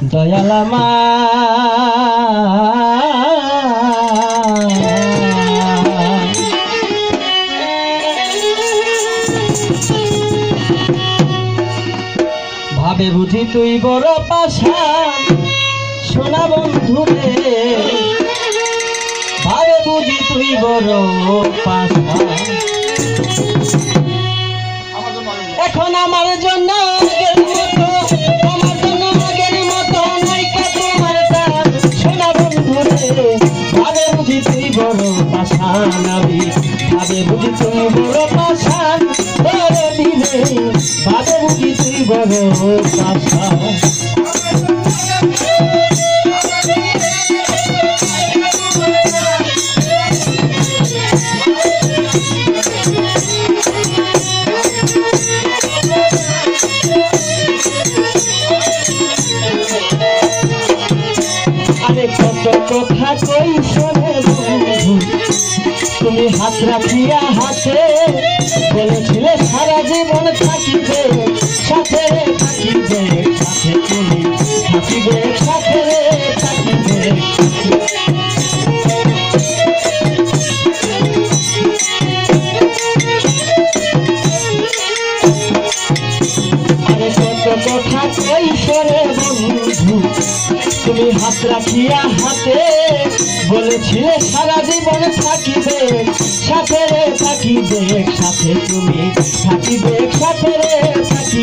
দয়ালামা ভাবে বুঝি তুই বড় পাষাণ সোনা বন্ধু রে, ভাবে বুঝি তুই বড় পাষাণ। এখন আমার জন্য আগের মতো, আমার জন্য আগের মতো নাইকা তোমার টান সোনা বন্ধু রে, ভাবে বুঝি তুই বড় পাষাণ। আমি ভাবে বুঝি তুই বড় পাষাণ বড় দিনে, ভাবে বুঝি তুই বড় পাষাণ। কত কথা কই শোনে বন্ধু, তুমি হাত রাখিয়া হাতে বলেছিলে সারা জীবন থাকিবে সাথে রে থাকিবে সাথে, তুমি থাকিবে সাথে রে থাকিবে। আরে কত কথা কই শোনে বন্ধু, তুমি হাত রাখিয়া হাতে বলেছিলে সারা জীবন থাকিবে সাথে রে থাকিবে সাথে, তুমি থাকিবে সাথে রে থাকিবে।